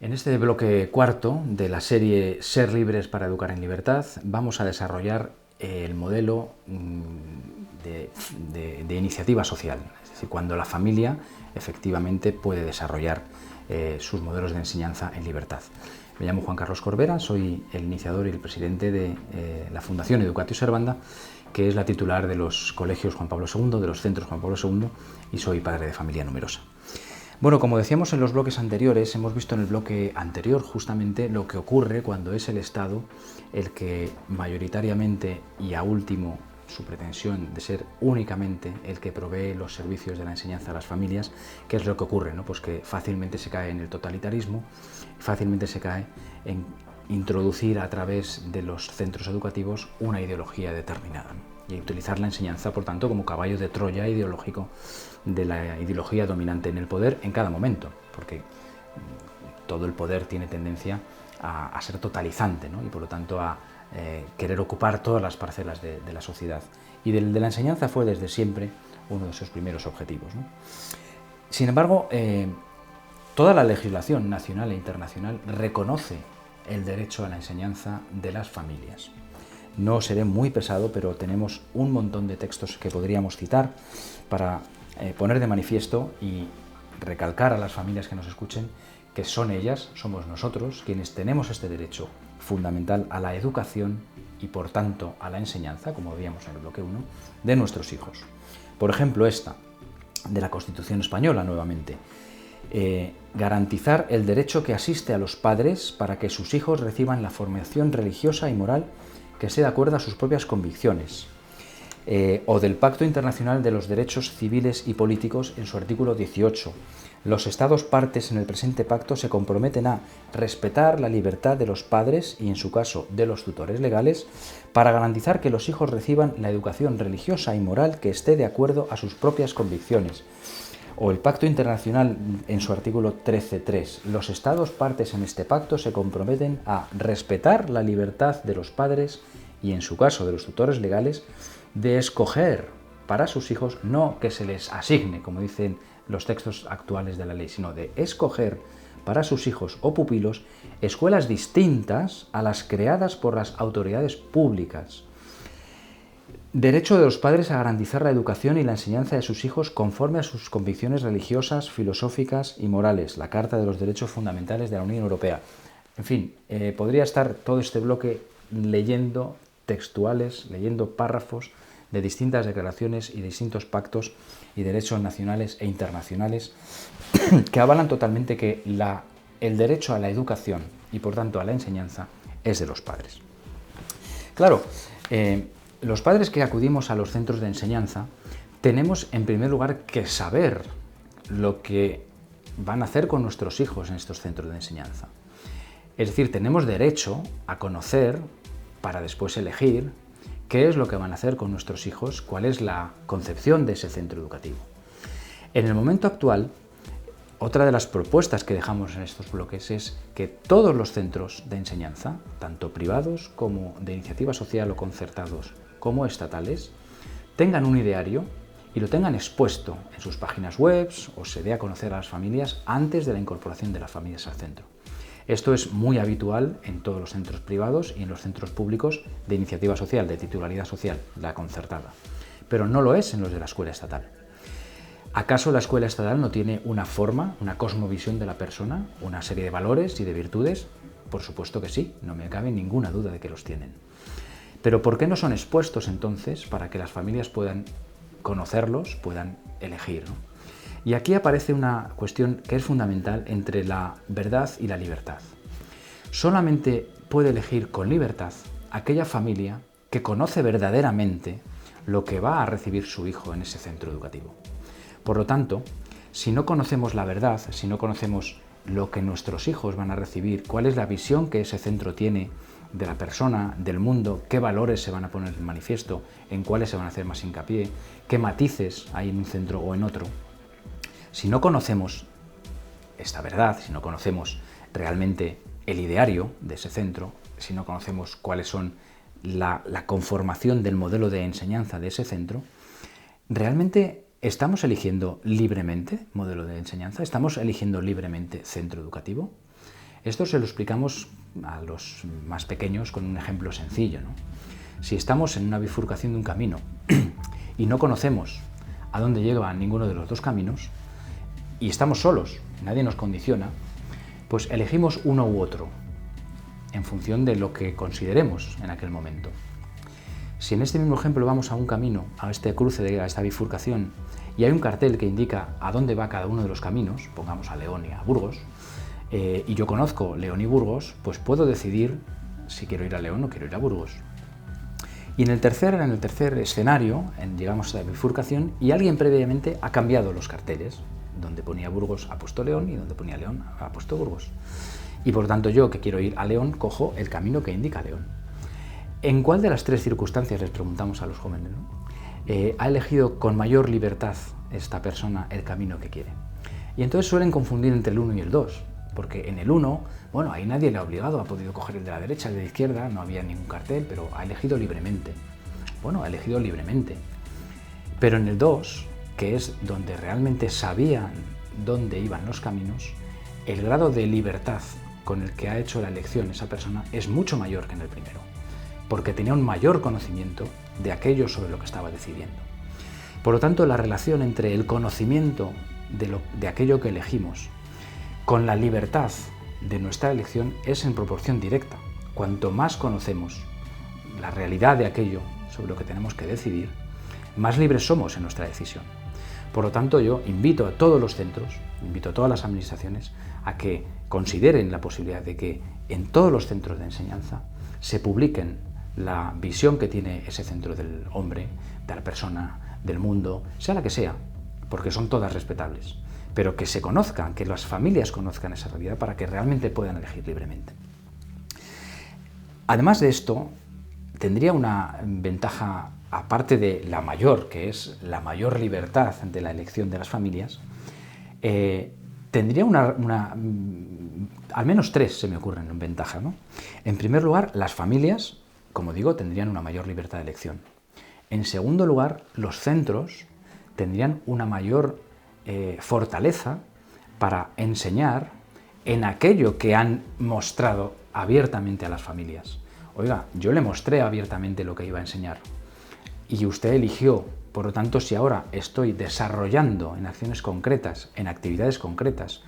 En este bloque cuarto de la serie Ser libres para educar en libertad vamos a desarrollar el modelo de iniciativa social, es decir, cuando la familia efectivamente puede desarrollar sus modelos de enseñanza en libertad. Me llamo Juan Carlos Corbera, soy el iniciador y el presidente de la Fundación Educatio Servanda, que es la titular de los colegios Juan Pablo II, de los centros Juan Pablo II, y soy padre de familia numerosa. Bueno, como decíamos en los bloques anteriores, hemos visto en el bloque anterior justamente lo que ocurre cuando es el Estado el que mayoritariamente y a último su pretensión de ser únicamente el que provee los servicios de la enseñanza a las familias. ¿Qué es lo que ocurre? ¿No? Pues que fácilmente se cae en el totalitarismo, fácilmente se cae en introducir a través de los centros educativos una ideología determinada, ¿no? Y utilizar la enseñanza, por tanto, como caballo de Troya ideológico de la ideología dominante en el poder en cada momento, porque todo el poder tiene tendencia a ser totalizante, ¿no? Y por lo tanto a querer ocupar todas las parcelas de la sociedad. Y de la enseñanza fue desde siempre uno de sus primeros objetivos, ¿no? Sin embargo, toda la legislación nacional e internacional reconoce el derecho a la enseñanza de las familias. No seré muy pesado, pero tenemos un montón de textos que podríamos citar para poner de manifiesto y recalcar a las familias que nos escuchen que son ellas, somos nosotros, quienes tenemos este derecho fundamental a la educación y por tanto a la enseñanza, como veíamos en el bloque 1, de nuestros hijos. Por ejemplo, esta, de la Constitución Española nuevamente. Garantizar el derecho que asiste a los padres para que sus hijos reciban la formación religiosa y moral que esté de acuerdo a sus propias convicciones. O del Pacto Internacional de los Derechos Civiles y Políticos en su artículo 18. Los Estados partes en el presente pacto se comprometen a respetar la libertad de los padres y, en su caso, de los tutores legales, para garantizar que los hijos reciban la educación religiosa y moral que esté de acuerdo a sus propias convicciones. O el Pacto Internacional en su artículo 13.3. Los Estados partes en este pacto se comprometen a respetar la libertad de los padres y, en su caso, de los tutores legales, de escoger para sus hijos, no que se les asigne, como dicen los textos actuales de la ley, sino de escoger para sus hijos o pupilos escuelas distintas a las creadas por las autoridades públicas. Derecho de los padres a garantizar la educación y la enseñanza de sus hijos conforme a sus convicciones religiosas, filosóficas y morales, la Carta de los Derechos Fundamentales de la Unión Europea. En fin, podría estar todo este bloque leyendo textuales, leyendo párrafos de distintas declaraciones y distintos pactos y derechos nacionales e internacionales que avalan totalmente que el derecho a la educación y por tanto a la enseñanza es de los padres. Claro, los padres que acudimos a los centros de enseñanza tenemos en primer lugar que saber lo que van a hacer con nuestros hijos en estos centros de enseñanza. Es decir, tenemos derecho a conocer para después elegir qué es lo que van a hacer con nuestros hijos, cuál es la concepción de ese centro educativo. En el momento actual, otra de las propuestas que dejamos en estos bloques es que todos los centros de enseñanza, tanto privados como de iniciativa social o concertados como estatales, tengan un ideario y lo tengan expuesto en sus páginas web o se dé a conocer a las familias antes de la incorporación de las familias al centro. Esto es muy habitual en todos los centros privados y en los centros públicos de iniciativa social, de titularidad social, la concertada, pero no lo es en los de la escuela estatal. ¿Acaso la escuela estatal no tiene una forma, una cosmovisión de la persona, una serie de valores y de virtudes? Por supuesto que sí, no me cabe ninguna duda de que los tienen. Pero ¿por qué no son expuestos entonces para que las familias puedan conocerlos, puedan elegir, ¿no? Y aquí aparece una cuestión que es fundamental entre la verdad y la libertad. Solamente puede elegir con libertad aquella familia que conoce verdaderamente lo que va a recibir su hijo en ese centro educativo. Por lo tanto, si no conocemos la verdad, si no conocemos lo que nuestros hijos van a recibir, cuál es la visión que ese centro tiene de la persona, del mundo, qué valores se van a poner en manifiesto, en cuáles se van a hacer más hincapié, qué matices hay en un centro o en otro, si no conocemos esta verdad, si no conocemos realmente el ideario de ese centro, si no conocemos cuáles son la conformación del modelo de enseñanza de ese centro, ¿realmente estamos eligiendo libremente modelo de enseñanza? ¿Estamos eligiendo libremente centro educativo? Esto se lo explicamos a los más pequeños con un ejemplo sencillo, ¿no? Si estamos en una bifurcación de un camino y no conocemos a dónde lleva ninguno de los dos caminos y estamos solos, nadie nos condiciona, pues elegimos uno u otro en función de lo que consideremos en aquel momento. Si en este mismo ejemplo vamos a un camino, a este cruce, a esta bifurcación, y hay un cartel que indica a dónde va cada uno de los caminos, pongamos a León y a Burgos, y yo conozco León y Burgos, pues puedo decidir si quiero ir a León o quiero ir a Burgos. Y en el tercer escenario, llegamos a la bifurcación y alguien previamente ha cambiado los carteles. Donde ponía Burgos ha puesto León y donde ponía León ha puesto Burgos. Y por tanto yo, que quiero ir a León, cojo el camino que indica León. ¿En cuál de las tres circunstancias, les preguntamos a los jóvenes, ¿no? Ha elegido con mayor libertad esta persona el camino que quiere? Y entonces suelen confundir entre el 1 y el 2, porque en el 1, bueno, ahí nadie le ha obligado, ha podido coger el de la derecha, el de la izquierda, no había ningún cartel, pero ha elegido libremente. Bueno, ha elegido libremente. Pero en el 2, que es donde realmente sabían dónde iban los caminos, el grado de libertad con el que ha hecho la elección esa persona es mucho mayor que en el primero, porque tenía un mayor conocimiento de aquello sobre lo que estaba decidiendo. Por lo tanto, la relación entre el conocimiento de aquello que elegimos con la libertad de nuestra elección es en proporción directa. Cuanto más conocemos la realidad de aquello sobre lo que tenemos que decidir, más libres somos en nuestra decisión. Por lo tanto, yo invito a todos los centros, invito a todas las administraciones a que consideren la posibilidad de que en todos los centros de enseñanza se publiquen la visión que tiene ese centro del hombre, de la persona, del mundo, sea la que sea, porque son todas respetables, pero que se conozcan, que las familias conozcan esa realidad para que realmente puedan elegir libremente. Además de esto, tendría una ventaja, aparte de la mayor, que es la mayor libertad de la elección de las familias, tendría al menos tres se me ocurren en ventaja, ¿no? En primer lugar, las familias, como digo, tendrían una mayor libertad de elección. En segundo lugar, los centros tendrían una mayor fortaleza para enseñar en aquello que han mostrado abiertamente a las familias. Oiga, yo le mostré abiertamente lo que iba a enseñar y usted eligió. Por lo tanto, si ahora estoy desarrollando en acciones concretas, en actividades concretas,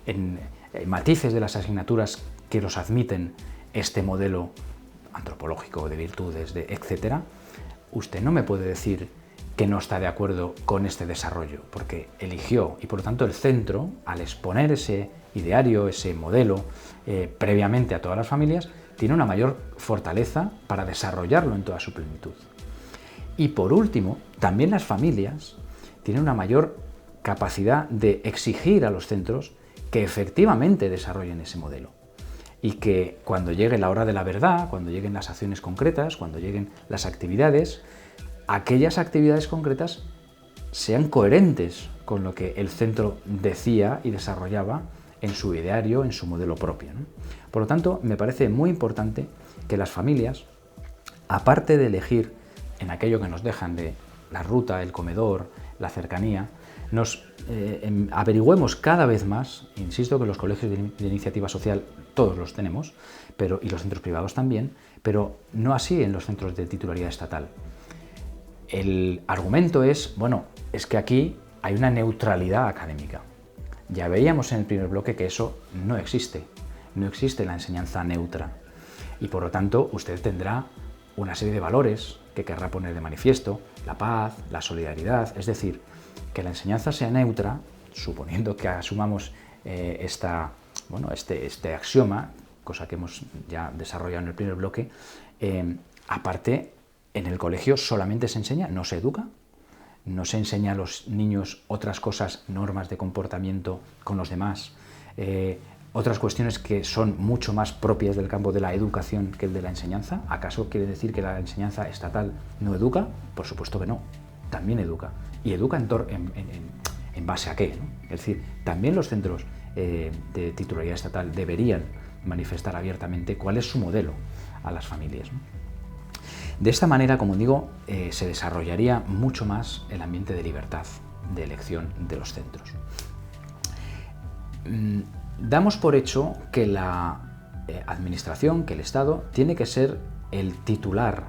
en matices de las asignaturas que los admiten este modelo antropológico de virtudes, etcétera, usted no me puede decir que no está de acuerdo con este desarrollo, porque eligió, y por lo tanto el centro, al exponer ese ideario, ese modelo, previamente a todas las familias, tiene una mayor fortaleza para desarrollarlo en toda su plenitud. Y por último, también las familias tienen una mayor capacidad de exigir a los centros que efectivamente desarrollen ese modelo. Y que cuando llegue la hora de la verdad, cuando lleguen las acciones concretas, cuando lleguen las actividades, aquellas actividades concretas sean coherentes con lo que el centro decía y desarrollaba en su ideario, en su modelo propio, ¿no? Por lo tanto, me parece muy importante que las familias, aparte de elegir en aquello que nos dejan de la ruta, el comedor, la cercanía, nos averigüemos cada vez más, insisto que los colegios de iniciativa social todos los tenemos, y los centros privados también, pero no así en los centros de titularidad estatal. El argumento es, bueno, es que aquí hay una neutralidad académica. Ya veíamos en el primer bloque que eso no existe la enseñanza neutra y por lo tanto usted tendrá una serie de valores que querrá poner de manifiesto, la paz, la solidaridad, es decir, que la enseñanza sea neutra, suponiendo que asumamos este axioma, cosa que hemos ya desarrollado en el primer bloque, aparte, en el colegio solamente se enseña, no se educa, no se enseña a los niños otras cosas, normas de comportamiento con los demás, otras cuestiones que son mucho más propias del campo de la educación que el de la enseñanza. ¿Acaso quiere decir que la enseñanza estatal no educa? Por supuesto que no, también educa. ¿Y educa en base a qué, ¿no? Es decir, también los centros de titularidad estatal deberían manifestar abiertamente cuál es su modelo a las familias, ¿no? De esta manera, como digo, se desarrollaría mucho más el ambiente de libertad de elección de los centros. damos por hecho que la administración, que el Estado, tiene que ser el titular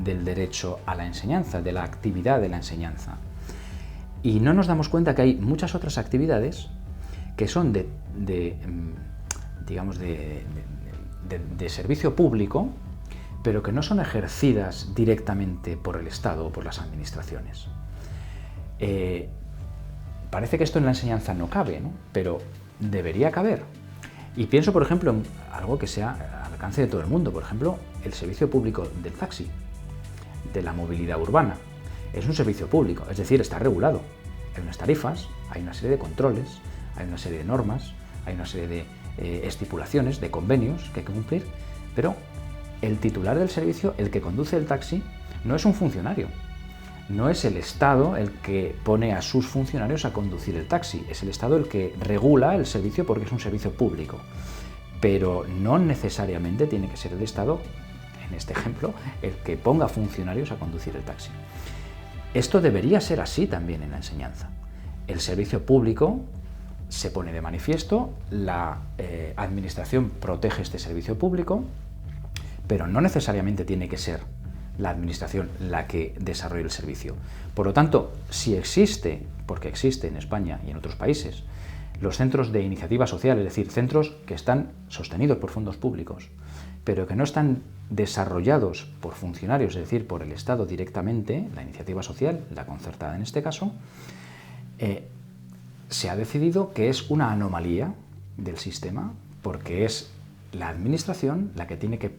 del derecho a la enseñanza, de la actividad de la enseñanza. Y no nos damos cuenta que hay muchas otras actividades que son digamos, de servicio público, pero que no son ejercidas directamente por el Estado o por las administraciones. Parece que esto en la enseñanza no cabe, ¿no? Pero debería caber. Y pienso, por ejemplo, en algo que sea al alcance de todo el mundo, por ejemplo, el servicio público del taxi, de la movilidad urbana. Es un servicio público, es decir, está regulado. Hay unas tarifas, hay una serie de controles, hay una serie de normas, hay una serie de estipulaciones, de convenios que hay que cumplir, pero el titular del servicio, el que conduce el taxi, no es un funcionario. No es el Estado el que pone a sus funcionarios a conducir el taxi, es el Estado el que regula el servicio porque es un servicio público. Pero no necesariamente tiene que ser el Estado, en este ejemplo, el que ponga funcionarios a conducir el taxi. Esto debería ser así también en la enseñanza. El servicio público se pone de manifiesto, la administración protege este servicio público, pero no necesariamente tiene que ser la administración la que desarrolle el servicio. Por lo tanto, si existe, porque existe en España y en otros países, los centros de iniciativa social, es decir, centros que están sostenidos por fondos públicos, pero que no están desarrollados por funcionarios, es decir, por el Estado directamente, la iniciativa social, la concertada en este caso, se ha decidido que es una anomalía del sistema, porque es la administración la que tiene que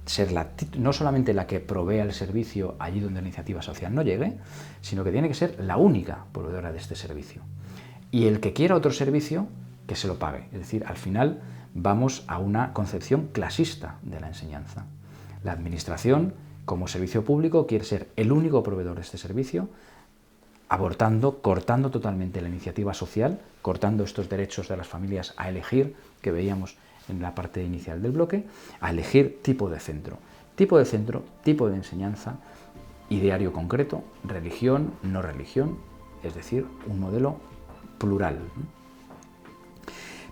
ser no solamente la que provea el servicio allí donde la iniciativa social no llegue, sino que tiene que ser la única proveedora de este servicio. Y el que quiera otro servicio, que se lo pague. Es decir, al final vamos a una concepción clasista de la enseñanza. La administración, como servicio público, quiere ser el único proveedor de este servicio, cortando totalmente la iniciativa social, cortando estos derechos de las familias a elegir, que veíamos en la parte inicial del bloque, a elegir tipo de centro, tipo de enseñanza, ideario concreto, religión, no religión, es decir, un modelo plural.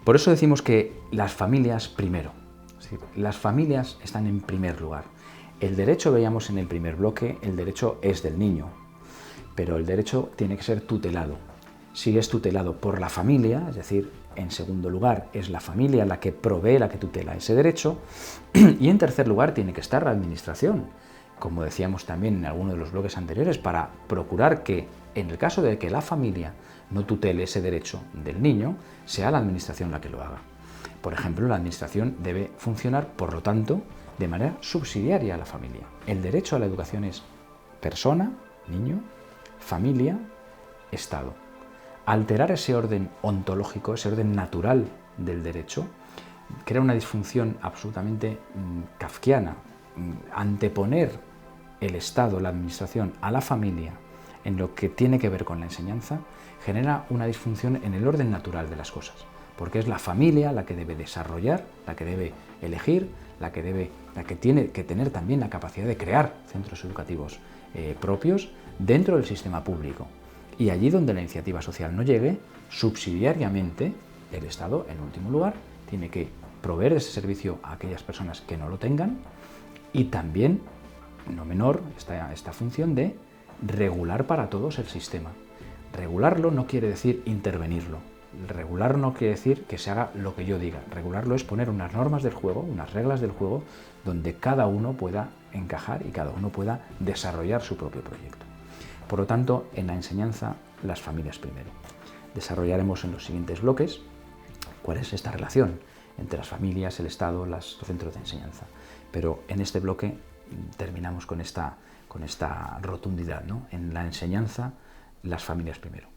Por eso decimos que las familias primero, es decir, las familias están en primer lugar. El derecho, veíamos en el primer bloque, el derecho es del niño, pero el derecho tiene que ser tutelado. Si es tutelado por la familia, es decir, en segundo lugar es la familia la que provee, la que tutela ese derecho, y en tercer lugar tiene que estar la administración, como decíamos también en alguno de los bloques anteriores, para procurar que, en el caso de que la familia no tutele ese derecho del niño, sea la administración la que lo haga. Por ejemplo, la administración debe funcionar, por lo tanto, de manera subsidiaria a la familia. El derecho a la educación es persona, niño, familia, Estado. Alterar ese orden ontológico, ese orden natural del derecho, crea una disfunción absolutamente kafkiana. Anteponer el Estado, la administración, a la familia en lo que tiene que ver con la enseñanza, genera una disfunción en el orden natural de las cosas, porque es la familia la que debe desarrollar, la que debe elegir, la que tiene que tener también la capacidad de crear centros educativos propios dentro del sistema público. Y allí donde la iniciativa social no llegue, subsidiariamente, el Estado, en último lugar, tiene que proveer ese servicio a aquellas personas que no lo tengan y también, no menor, esta función de regular para todos el sistema. Regularlo no quiere decir intervenirlo. Regular no quiere decir que se haga lo que yo diga. Regularlo es poner unas normas del juego, unas reglas del juego, donde cada uno pueda encajar y cada uno pueda desarrollar su propio proyecto. Por lo tanto, en la enseñanza, las familias primero. Desarrollaremos en los siguientes bloques cuál es esta relación entre las familias, el Estado, los centros de enseñanza. Pero en este bloque terminamos con esta rotundidad, ¿no? En la enseñanza, las familias primero.